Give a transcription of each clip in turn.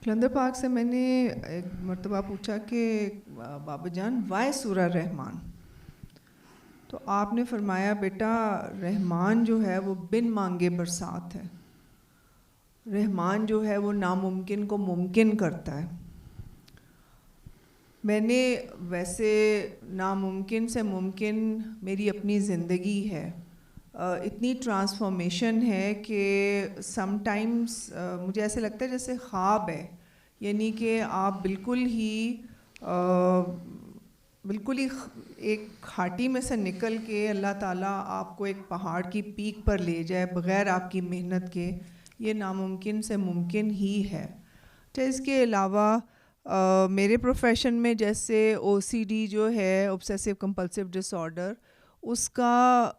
قلندر پاک سے میں نے ایک مرتبہ پوچھا کہ بابا جان وائے سورہ رحمان، تو آپ نے فرمایا بیٹا رحمان جو ہے وہ بن مانگے برسات ہے، رحمان جو ہے وہ ناممکن کو ممکن کرتا ہے۔ میں نے ویسے ناممکن سے ممکن میری اپنی زندگی ہے، اتنی ٹرانسفارمیشن ہے کہ سم ٹائمز مجھے ایسے لگتا ہے جیسے خواب ہے، یعنی کہ آپ بالکل ہی ایک گھاٹی میں سے نکل کے اللہ تعالیٰ آپ کو ایک پہاڑ کی پیک پر لے جائے بغیر آپ کی محنت کے، یہ ناممکن سے ممکن ہی ہے۔ تو اس کے علاوہ میرے پروفیشن میں جیسے او سی ڈی جو ہے اوبسیسو کمپلسیو ڈس آرڈر، اس کا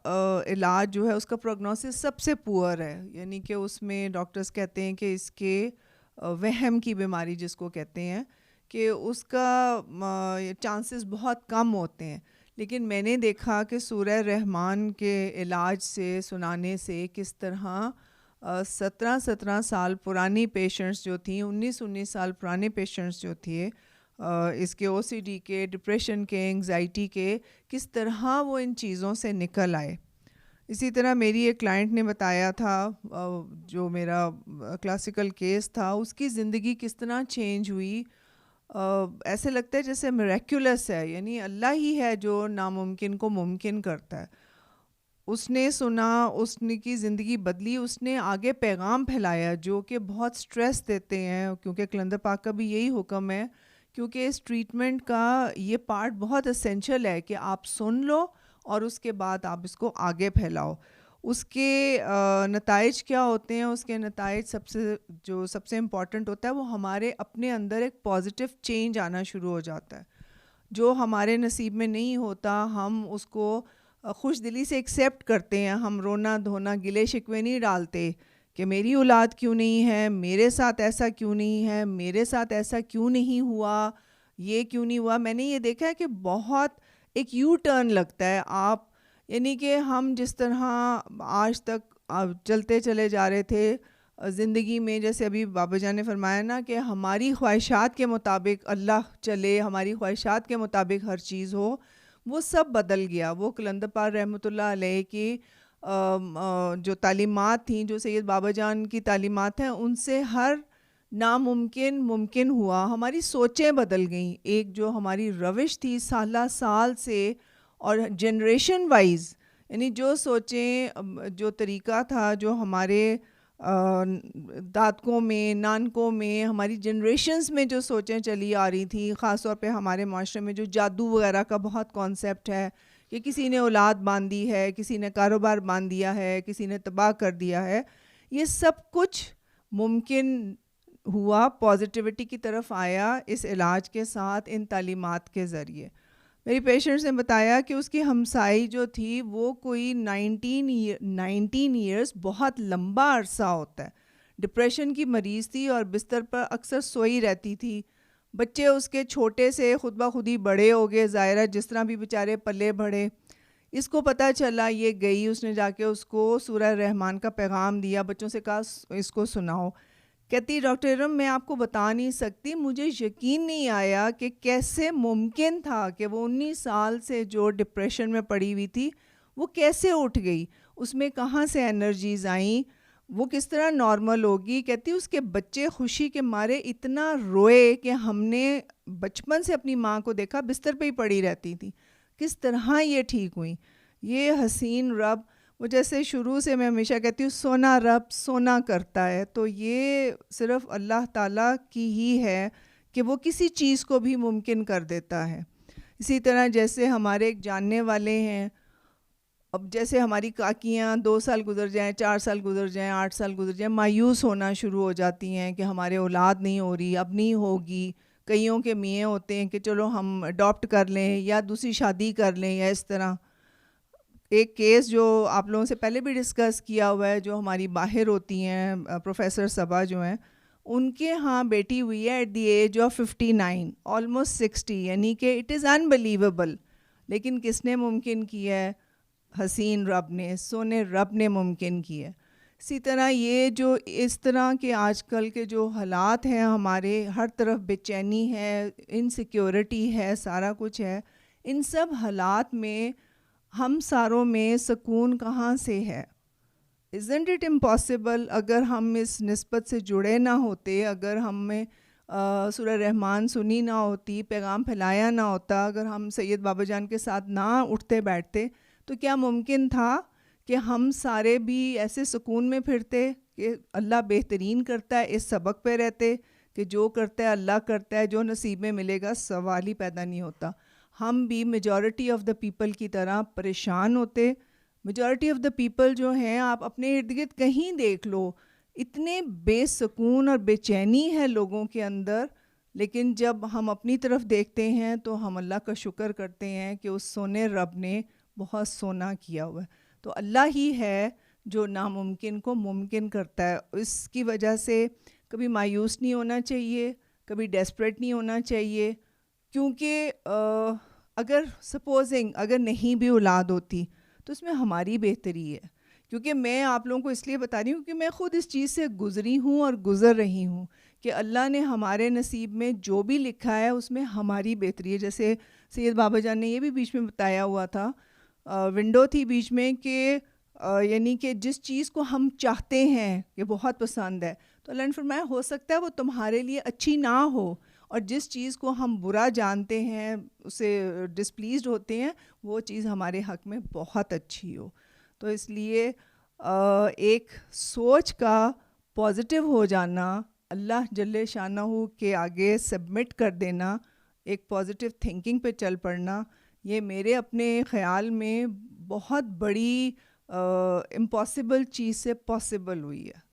علاج جو ہے اس کا پروگنوسس سب سے پور ہے، یعنی کہ اس میں ڈاکٹرز کہتے ہیں کہ اس کے وہم کی بیماری جس کو کہتے ہیں کہ اس کا چانسز بہت کم ہوتے ہیں، لیکن میں نے دیکھا کہ سورہ رحمان کے علاج سے سنانے سے کس طرح 17 سال پرانی پیشنٹس جو تھیں، 19 سال پرانے پیشنٹس جو تھے اس کے او سی ڈی کے، ڈپریشن کے، انگزائٹی کے، کس طرح وہ ان چیزوں سے نکل آئے۔ اسی طرح میری ایک کلائنٹ نے بتایا تھا، جو میرا کلاسیکل کیس تھا، اس کی زندگی کس طرح چینج ہوئی، ایسے لگتا ہے جیسے میریکولس ہے، یعنی اللہ ہی ہے جو ناممکن کو ممکن کرتا ہے۔ اس نے سنا، اس نے کی زندگی بدلی، اس نے آگے پیغام پھیلایا جو کہ بہت سٹریس دیتے ہیں، کیونکہ قلندر پاک کا بھی یہی حکم ہے، کیونکہ اس ٹریٹمنٹ کا یہ پارٹ بہت اسینشل ہے کہ آپ سن لو اور اس کے بعد آپ اس کو آگے پھیلاؤ۔ اس کے نتائج کیا ہوتے ہیں؟ اس کے نتائج سب سے امپورٹنٹ ہوتا ہے وہ ہمارے اپنے اندر ایک پازیٹیو چینج آنا شروع ہو جاتا ہے، جو ہمارے نصیب میں نہیں ہوتا ہم اس کو خوش دلی سے ایکسیپٹ کرتے ہیں، ہم رونا دھونا گلے شکوے نہیں ڈالتے کہ میری اولاد کیوں نہیں ہے، میرے ساتھ ایسا کیوں نہیں ہے، میرے ساتھ ایسا کیوں نہیں ہوا، یہ کیوں نہیں ہوا۔ میں نے یہ دیکھا ہے کہ بہت ایک یو ٹرن لگتا ہے، آپ یعنی کہ ہم جس طرح آج تک چلتے چلے جا رہے تھے زندگی میں، جیسے ابھی بابا جان نے فرمایا نا کہ ہماری خواہشات کے مطابق اللہ چلے، ہماری خواہشات کے مطابق ہر چیز ہو، وہ سب بدل گیا۔ وہ قلندر پاک رحمۃ اللہ علیہ کی جو تعلیمات تھیں، جو سید بابا جان کی تعلیمات ہیں، ان سے ہر ناممکن ممکن ہوا، ہماری سوچیں بدل گئیں، ایک جو ہماری روش تھی سالہ سال سے اور جنریشن وائز، یعنی جو سوچیں، جو طریقہ تھا، جو ہمارے دادکوں میں، نانکوں میں، ہماری جنریشنز میں جو سوچیں چلی آ رہی تھیں، خاص طور پہ ہمارے معاشرے میں جو جادو وغیرہ کا بہت کانسیپٹ ہے کہ کسی نے اولاد باندھ دی ہے، کسی نے کاروبار باندھ دیا ہے، کسی نے تباہ کر دیا ہے، یہ سب کچھ ممکن ہوا، پازیٹیوٹی کی طرف آیا اس علاج کے ساتھ، ان تعلیمات کے ذریعے۔ میری پیشنٹس نے بتایا کہ اس کی ہمسائی جو تھی وہ کوئی 19 ایئرس بہت لمبا عرصہ ہوتا ہے، ڈپریشن کی مریض تھی اور بستر پر اکثر سوئی رہتی تھی، بچے اس کے چھوٹے سے خود بخود ہی بڑے ہو گئے، ظاہرہ جس طرح بھی بیچارے پلے بڑھے۔ اس کو پتہ چلا، یہ گئی، اس نے جا کے اس کو سورہ رحمان کا پیغام دیا، بچوں سے کہا اس کو سناؤ۔ کہتی ڈاکٹر ارم میں آپ کو بتا نہیں سکتی، مجھے یقین نہیں آیا کہ کیسے ممکن تھا کہ وہ 19 سال سے جو ڈپریشن میں پڑی ہوئی تھی وہ کیسے اٹھ گئی، اس میں کہاں سے انرجیز آئیں، وہ کس طرح نارمل ہوگی۔ کہتی اس کے بچے خوشی کے مارے اتنا روئے کہ ہم نے بچپن سے اپنی ماں کو دیکھا بستر پہ ہی پڑی رہتی تھی، کس طرح یہ ٹھیک ہوئیں۔ یہ حسین رب، وہ جیسے شروع سے میں ہمیشہ کہتی ہوں سونا رب سونا کرتا ہے، تو یہ صرف اللہ تعالیٰ کی ہی ہے کہ وہ کسی چیز کو بھی ممکن کر دیتا ہے۔ اسی طرح جیسے ہمارے ایک جاننے والے ہیں، اب جیسے ہماری کاکیاں 2 سال گزر جائیں، 4 سال گزر جائیں، 8 سال گزر جائیں، مایوس ہونا شروع ہو جاتی ہیں کہ ہمارے اولاد نہیں ہو رہی، اب نہیں ہوگی۔ کئیوں کے میاں ہوتے ہیں کہ چلو ہم اڈاپٹ کر لیں یا دوسری شادی کر لیں یا اس طرح۔ ایک کیس جو آپ لوگوں سے پہلے بھی ڈسکس کیا ہوا ہے، جو ہماری باہر ہوتی ہیں پروفیسر صبا جو ہیں، ان کے ہاں بیٹی ہوئی ہے at the age of 59، almost 60، یعنی کہ اٹ از انبلیویبل، لیکن کس نے ممکن کیا ہے؟ حسین رب نے، سونے رب نے ممکن کیا ہے۔ اسی طرح یہ جو اس طرح کے آج کل کے جو حالات ہیں ہمارے، ہر طرف بے چینی ہے، انسیکیورٹی ہے، سارا کچھ ہے، ان سب حالات میں ہم ساروں میں سکون کہاں سے ہے؟ Isn't it impossible؟ اگر ہم اس نسبت سے جڑے نہ ہوتے، اگر ہمیں سورہ رحمان سنی نہ ہوتی، پیغام پھیلایا نہ ہوتا، اگر ہم سید بابا جان کے ساتھ نہ اٹھتے بیٹھتے، تو کیا ممکن تھا کہ ہم سارے بھی ایسے سکون میں پھرتے کہ اللہ بہترین کرتا ہے، اس سبق پہ رہتے کہ جو کرتا ہے اللہ کرتا ہے، جو نصیب میں ملے گا سوال ہی پیدا نہیں ہوتا. ہم بھی میجورٹی آف دا پیپل کی طرح پریشان ہوتے. میجورٹی آف دا پیپل جو ہیں، آپ اپنے ارد گرد کہیں دیکھ لو، اتنے بے سکون اور بے چینی ہے لوگوں کے اندر. لیکن جب ہم اپنی طرف دیکھتے ہیں تو ہم اللہ کا شکر کرتے ہیں کہ اس سونے رب نے بہت سونا کیا ہوا ہے. تو اللہ ہی ہے جو ناممکن کو ممکن کرتا ہے. اس کی وجہ سے کبھی مایوس نہیں ہونا چاہیے، کبھی ڈیسپریٹ نہیں ہونا چاہیے، کیونکہ اگر سپوزنگ اگر نہیں بھی اولاد ہوتی تو اس میں ہماری بہتری ہے. کیونکہ میں آپ لوگوں کو اس لیے بتا رہی ہوں کہ میں خود اس چیز سے گزری ہوں اور گزر رہی ہوں کہ اللہ نے ہمارے نصیب میں جو بھی لکھا ہے اس میں ہماری بہتری ہے. جیسے سید بابا جان نے یہ بھی بیچ میں بتایا ہوا تھا، ونڈو تھی بیچ میں کہ یعنی کہ جس چیز کو ہم چاہتے ہیں کہ بہت پسند ہے، تو اللہ نے فرمایا ہو سکتا ہے وہ تمہارے لیے اچھی نہ ہو، اور جس چیز کو ہم برا جانتے ہیں، اسے ڈسپلیزڈ ہوتے ہیں، وہ چیز ہمارے حق میں بہت اچھی ہو. تو اس لیے ایک سوچ کا پازیٹیو ہو جانا، اللہ جل شانہ کے آگے سبمٹ کر دینا، ایک پازیٹیو تھنکنگ پہ چل پڑنا، یہ میرے اپنے خیال میں بہت بڑی امپاسبل چیز سے پاسبل ہوئی ہے.